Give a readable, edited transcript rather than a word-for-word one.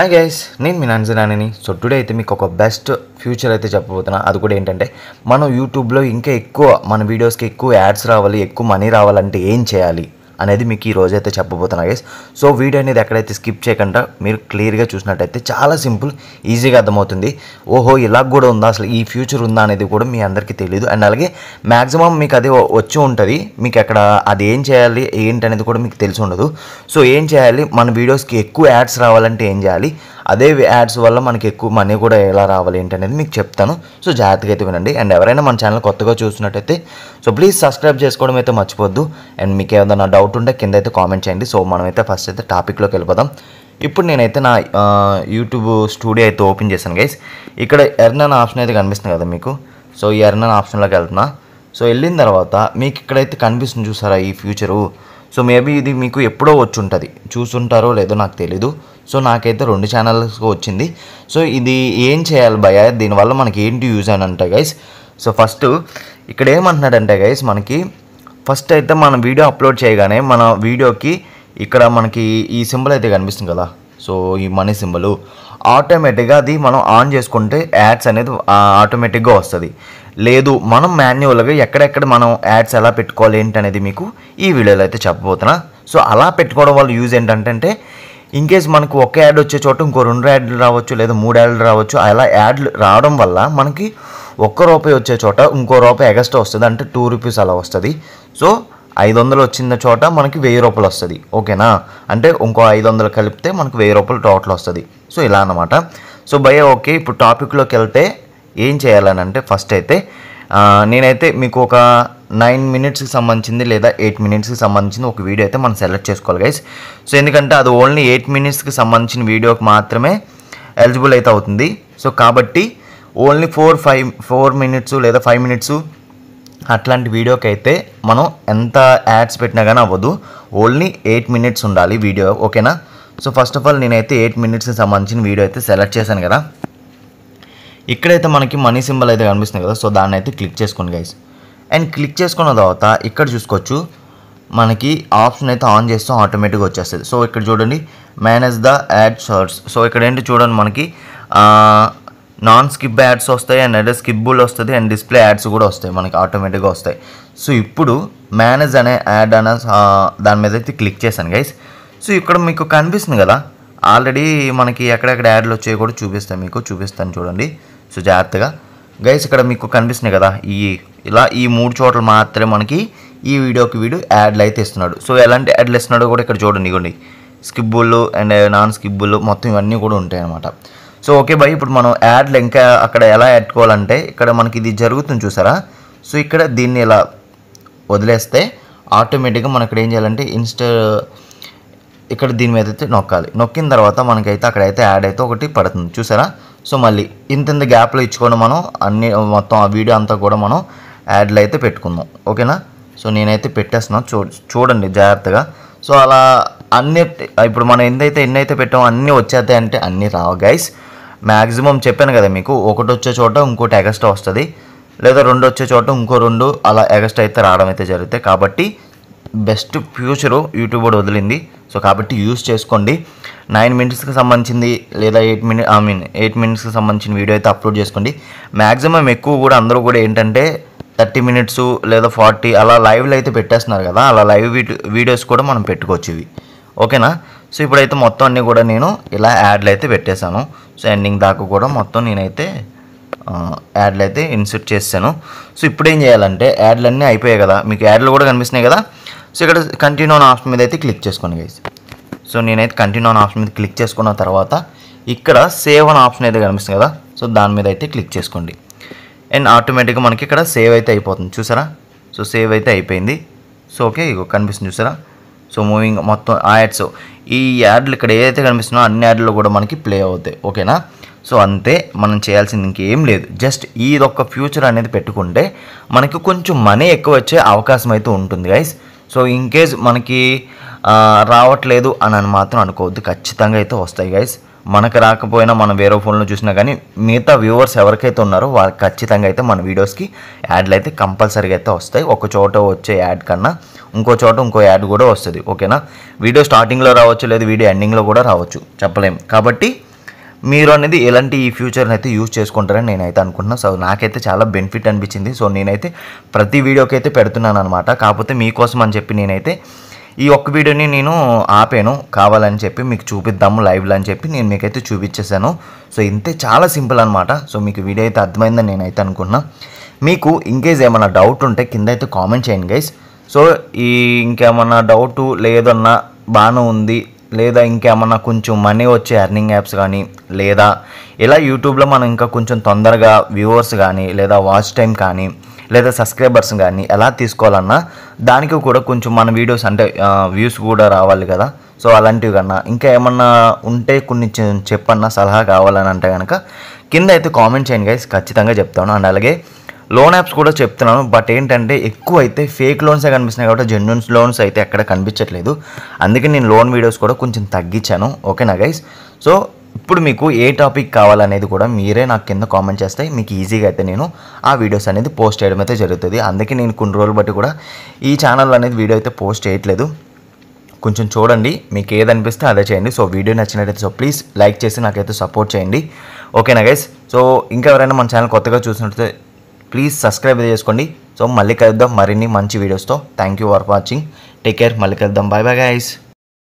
Hi guys, నేను మీ నంజనాని. So today అయితే మీకు ఒక బెస్ట్ ఫ్యూచర్ అయితే చెప్పబోతున్నా. అది కూడా ఏంటంటే మనం యూట్యూబ్లో ఇంకా ఎక్కువ మన వీడియోస్కి ఎక్కువ యాడ్స్ రావాలి, ఎక్కువ మనీ రావాలంటే ఏం చేయాలి అనేది మీకు ఈ రోజైతే చెప్పబోతున్నా గైస్. సో వీడియో అనేది ఎక్కడైతే స్కిప్ చేయకుండా మీరు క్లియర్గా చూసినట్టయితే చాలా సింపుల్, ఈజీగా అర్థమవుతుంది. ఓహో ఇలా కూడా ఉందా, అసలు ఈ ఫ్యూచర్ ఉందా అనేది కూడా మీ అందరికీ తెలియదు. అండ్ అలాగే మ్యాక్సిమం మీకు అది వచ్చి ఉంటుంది, మీకు అక్కడ అది ఏం చేయాలి ఏంటి అనేది కూడా మీకు తెలిసి ఉండదు. సో ఏం చేయాలి, మన వీడియోస్కి ఎక్కువ యాడ్స్ రావాలంటే ఏం చేయాలి, అదే యాడ్స్ వల్ల మనకి ఎక్కువ మనీ కూడా ఎలా రావాలి ఏంటి అనేది మీకు చెప్తాను. సో జాగ్రత్తగా అయితే వినండి. అండ్ ఎవరైనా మన ఛానల్ కొత్తగా చూస్తున్నట్టయితే సో ప్లీజ్ సబ్స్క్రైబ్ చేసుకోవడం అయితే మర్చిపోద్దు. అండ్ మీకు ఏదైనా డౌట్ ఉంటే కింద అయితే కామెంట్ చేయండి. సో మనమైతే ఫస్ట్ అయితే టాపిక్లోకి వెళ్ళిపోదాం. ఇప్పుడు నేనైతే నా యూట్యూబ్ స్టూడియో అయితే ఓపెన్ చేశాను గైస్. ఇక్కడ ఎర్న్ అనే ఆప్షన్ అయితే కనిపిస్తుంది కదా మీకు. సో ఈ ఎర్న్ అనే ఆప్షన్లోకి వెళ్తున్నా. సో వెళ్ళిన తర్వాత మీకు ఇక్కడైతే కనిపిస్తుంది చూసారా ఈ ఫ్యూచరు. సో మేబీ ఇది మీకు ఎప్పుడో వచ్చి ఉంటుంది, చూసుంటారో లేదో నాకు తెలీదు. సో నాకైతే 2 ఛానల్స్ వచ్చింది. సో ఇది ఏం చేయాలి భయ, దీనివల్ల మనకి ఏంటి యూజ్ అని అంటే గైస్. సో ఫస్ట్ ఇక్కడ ఏమంటున్నాడంటే గైస్, మనకి ఫస్ట్ అయితే మన వీడియో అప్లోడ్ చేయగానే మన వీడియోకి ఇక్కడ మనకి ఈ సింబల్ అయితే కనిపిస్తుంది కదా. సో ఈ మనీ సింబల్ ఆటోమేటిక్గా అది మనం ఆన్ చేసుకుంటే యాడ్స్ అనేది ఆటోమేటిక్గా వస్తుంది. లేదు మనం మాన్యువల్గా ఎక్కడెక్కడ మనం యాడ్స్ ఎలా పెట్టుకోవాలి ఏంటి అనేది మీకు ఈ వీడియోలో అయితే చెప్పబోతున్నా. సో అలా పెట్టుకోవడం వల్ల యూజ్ ఏంటంటే ఇన్కేస్ మనకు ఒక యాడ్ వచ్చే చోట ఇంకో 2 యాడ్లు రావచ్చు, లేదా 3 యాడ్లు రావచ్చు. అలా యాడ్లు రావడం వల్ల మనకి ₹1 వచ్చే చోట ఇంకో రూపాయి ఎక్స్ట్రా వస్తుంది, అంటే ₹2 అలా వస్తుంది. సో 500 వచ్చిన చోట మనకి ₹1000 వస్తుంది. ఓకేనా, అంటే ఇంకో 500 కలిపితే మనకు ₹1000 టోటల్ వస్తుంది. సో ఇలా అన్నమాట. సో భయ ఓకే, ఇప్పుడు టాపిక్లోకి వెళ్తే ఏం చేయాలని అంటే ఫస్ట్ అయితే నేనైతే మీకు ఒక 9 మినిట్స్కి సంబంధించింది లేదా 8 మినిట్స్కి సంబంధించింది ఒక వీడియో అయితే మనం సెలెక్ట్ చేసుకోవాలి గైస్. సో ఎందుకంటే అది ఓన్లీ 8 మినిట్స్కి సంబంధించిన వీడియోకి మాత్రమే ఎలిజిబుల్ అయితే అవుతుంది. సో కాబట్టి ఓన్లీ 4 మినిట్స్ లేదా 5 మినిట్స్ అట్లాంటి వీడియోకి అయితే మనం ఎంత యాడ్స్ పెట్టినా కానీ అవ్వదు. ఓన్లీ 8 మినిట్స్ ఉండాలి వీడియో. ఓకేనా. సో ఫస్ట్ ఆఫ్ ఆల్ నేనైతే 8 మినిట్స్కి సంబంధించిన వీడియో అయితే సెలెక్ట్ చేశాను కదా. ఇక్కడైతే మనకి మనీ సింబల్ అయితే కనిపిస్తుంది కదా. సో దాన్ని అయితే క్లిక్ చేసుకోండి గైస్. అండ్ క్లిక్ చేసుకున్న తర్వాత ఇక్కడ చూసుకోవచ్చు, మనకి ఆప్షన్ అయితే ఆన్ చేస్తే ఆటోమేటిక్గా వచ్చేస్తుంది. సో ఇక్కడ చూడండి, manage the ad shorts. So ఇక్కడ ఏంటి చూడండి, మనకి నాన్ స్కిప్ యాడ్స్ వస్తాయి, అండ్ అదే స్కిప్పుల్ వస్తుంది, అండ్ డిస్ప్లే యాడ్స్ కూడా వస్తాయి, మనకి ఆటోమేటిక్గా వస్తాయి. సో ఇప్పుడు మేనేజ్ అనే యాడ్ అనే దాని మీద అయితే క్లిక్ చేశాను గైస్. సో ఇక్కడ మీకు కనిపిస్తుంది కదా, ఆల్రెడీ మనకి ఎక్కడెక్కడ యాడ్లు వచ్చాయో కూడా చూపిస్తాను చూడండి. సో జాగ్రత్తగా గైస్, ఇక్కడ మీకు కనిపిస్తున్నాయి కదా, ఇలా ఈ 3 చోట్ల మాత్రమే మనకి ఈ వీడియోకి యాడ్లు అయితే ఇస్తున్నాడు. సో ఎలాంటి యాడ్లు ఇస్తున్నాడో కూడా ఇక్కడ చూడండి, ఇవ్వండి స్కిప్పులు అండ్ నాన్ స్కిప్పులు మొత్తం ఇవన్నీ కూడా ఉంటాయి అన్నమాట. సో ఓకే బాయ్, ఇప్పుడు మనం యాడ్లు ఇంకా అక్కడ ఎలా పెట్టుకోవాలంటే ఇక్కడ మనకి ఇది జరుగుతుంది చూసారా. సో ఇక్కడ దీన్ని ఇలా వదిలేస్తే ఆటోమేటిక్గా మనం ఇక్కడ ఏం చేయాలంటే ఇక్కడ దీని మీద అయితే నొక్కాలి. నొక్కిన తర్వాత మనకైతే అక్కడైతే యాడ్ అయితే ఒకటి పడుతుంది చూసారా. సో మళ్ళీ ఇంత గ్యాప్లో ఇచ్చుకొని మనం మొత్తం ఆ వీడియో అంతా కూడా మనం యాడ్లు అయితే పెట్టుకుందాం. ఓకేనా. సో నేనైతే పెట్టేస్తున్నాను, చూడండి జాగ్రత్తగా. సో అలా ఇప్పుడు మనం ఎన్నైతే పెట్టామో అన్నీ వచ్చేస్తాయి అంటే అన్నీ రావు గైస్. మ్యాక్సిమం చెప్పాను కదా మీకు, ఒకటి వచ్చే చోట ఇంకోటి ఎగస్ట్రా వస్తుంది, లేదా 2 వచ్చే చోట ఇంకో 2 అలా ఎగస్ట్రా అయితే రావడం అయితే జరుగుతాయి. కాబట్టి బెస్ట్ ఫ్యూచరు యూట్యూబ్ కూడా వదిలింది. సో కాబట్టి యూస్ చేసుకోండి. 9 మినిట్స్కి సంబంధించింది లేదా 8 మినిట్స్కి సంబంధించిన వీడియో అయితే అప్లోడ్ చేసుకోండి. మ్యాక్సిమం ఎక్కువ కూడా అందరూ కూడా ఏంటంటే 30 మినిట్స్ లేదా 40 అలా లైవ్లో అయితే పెట్టేస్తున్నారు కదా. అలా లైవ్ వీడియోస్ కూడా మనం పెట్టుకోవచ్చు ఇవి. ఓకేనా. సో ఇప్పుడైతే మొత్తం అన్నీ కూడా నేను ఇలా యాడ్లు అయితే పెట్టేశాను. సో ఎండింగ్ దాకా కూడా మొత్తం నేనైతే యాడ్లు అయితే ఇన్సర్ట్ చేశాను. సో ఇప్పుడు ఏం చేయాలంటే యాడ్లు అన్నీ అయిపోయాయి కదా, మీకు యాడ్లు కూడా కనిపిస్తున్నాయి కదా. సో ఇక్కడ కంటిన్యూ ఆన్ ఆప్షన్ మీద అయితే క్లిక్ చేసుకోండి గైస్. సో నేనైతే కంటిన్యూ ఆన్ ఆప్షన్ మీద క్లిక్ చేసుకున్న తర్వాత ఇక్కడ సేవ్ అనే ఆప్షన్ అయితే కనిపిస్తుంది కదా. సో దాని మీద అయితే క్లిక్ చేసుకోండి. అండ్ ఆటోమేటిక్గా మనకి ఇక్కడ సేవ్ అయితే అయిపోతుంది చూసారా. సో సేవ్ అయితే అయిపోయింది. సో ఓకే, ఇగో కనిపిస్తుంది చూసారా. సో మూవింగ్ మొత్తం యాడ్స్, ఈ యాడ్లు ఇక్కడ ఏదైతే కనిపిస్తుందో అన్ని యాడ్లు కూడా మనకి ప్లే అవుతాయి. ఓకేనా. సో అంతే, మనం చేయాల్సింది ఇంకేం లేదు. జస్ట్ ఇదొక్క ఫ్యూచర్ అనేది పెట్టుకుంటే మనకి కొంచెం మనీ ఎక్కువ వచ్చే అవకాశం అయితే ఉంటుంది గైస్. సో ఇన్కేస్ మనకి రావట్లేదు అని మాత్రం అనుకోవద్దు, ఖచ్చితంగా అయితే వస్తాయి గైస్. మనకు రాకపోయినా మనం వేరే ఫోన్లో చూసినా కానీ మిగతా వ్యూవర్స్ ఎవరికైతే ఉన్నారో వాళ్ళకి ఖచ్చితంగా అయితే మన వీడియోస్కి యాడ్లు అయితే కంపల్సరీగా అయితే వస్తాయి. ఒక చోట వచ్చే యాడ్ కన్నా ఇంకో చోట ఇంకో యాడ్ కూడా వస్తుంది. ఓకేనా, వీడియో స్టార్టింగ్లో రావచ్చు, లేదు వీడియో ఎండింగ్లో కూడా రావచ్చు, చెప్పలేము. కాబట్టి మీరు అనేది ఎలాంటి ఈ ఫ్యూచర్ని అయితే యూజ్ చేసుకుంటారని నేనైతే అనుకుంటున్నాను. సో నాకైతే చాలా బెనిఫిట్ అనిపించింది. సో నేనైతే ప్రతి వీడియోకి అయితే పెడుతున్నాను అనమాట. కాకపోతే మీకోసం అని చెప్పి నేనైతే ఈ ఒక్క వీడియోని నేను ఆపాను, కావాలని చెప్పి మీకు చూపిద్దాము లైవ్లో అని చెప్పి నేను మీకైతే చూపించేశాను. సో ఇంతే, చాలా సింపుల్ అనమాట. సో మీకు వీడియో అయితే అర్థమైందని నేనైతే అనుకున్నా. మీకు ఇంకేస్ ఏమైనా డౌట్ ఉంటే కింద అయితే కామెంట్ చేయండి గైస్. సో ఈ ఇంకేమన్నా డౌటు లేదన్నా బాగానే ఉంది, లేదా ఇంకేమన్నా కొంచెం మనీ వచ్చే ఎర్నింగ్ యాప్స్ కానీ, లేదా ఇలా యూట్యూబ్లో మనం ఇంకా కొంచెం తొందరగా వ్యూవర్స్ కానీ, లేదా వాచ్ టైం కానీ, లేదా సబ్స్క్రైబర్స్ కానీ ఎలా తీసుకోవాలన్నా దానికి కూడా కొంచెం మన వీడియోస్ అంటే వ్యూస్ కూడా రావాలి కదా. సో అలాంటివి కన్నా ఇంకా ఏమన్నా ఉంటే కొన్ని చెప్పన్నా సలహా కావాలని అంటే కనుక కింద అయితే కామెంట్ చేయండి గైస్, ఖచ్చితంగా చెప్తాను. అండ్ అలాగే లోన్ యాప్స్ కూడా చెప్తున్నాను. బట్ ఏంటంటే ఎక్కువ అయితే ఫేక్ లోన్సే కనిపిస్తున్నాయి కాబట్టి జెన్యూన్ లోన్స్ అయితే ఎక్కడ కనిపించట్లేదు. అందుకే నేను లోన్ వీడియోస్ కూడా కొంచెం తగ్గించాను. ఓకేనా గైస్. సో ఇప్పుడు మీకు ఏ టాపిక్ కావాలనేది కూడా మీరే నాకు కింద కామెంట్ చేస్తే మీకు ఈజీగా అయితే నేను ఆ వీడియోస్ అనేది పోస్ట్ చేయడం అయితే జరుగుతుంది. అందుకే నేను కొన్ని రోజులు బట్టి కూడా ఈ ఛానల్ అనేది వీడియో అయితే పోస్ట్ చేయట్లేదు. కొంచెం చూడండి, మీకు ఏది అనిపిస్తే అదే చేయండి. సో వీడియో నచ్చినట్టయితే సో ప్లీజ్ లైక్ చేసి నాకైతే సపోర్ట్ చేయండి. ఓకేనా గైస్. సో ఇంకెవరైనా మన ఛానల్ కొత్తగా చూసినట్లయితే ప్లీజ్ సబ్స్క్రైబ్ చేసుకోండి. సో మళ్ళీ కలుద్దాం మరిన్ని మంచి వీడియోస్తో. Thank you for watching. Take care. మళ్ళీ కలుద్దాం. Bye bye guys.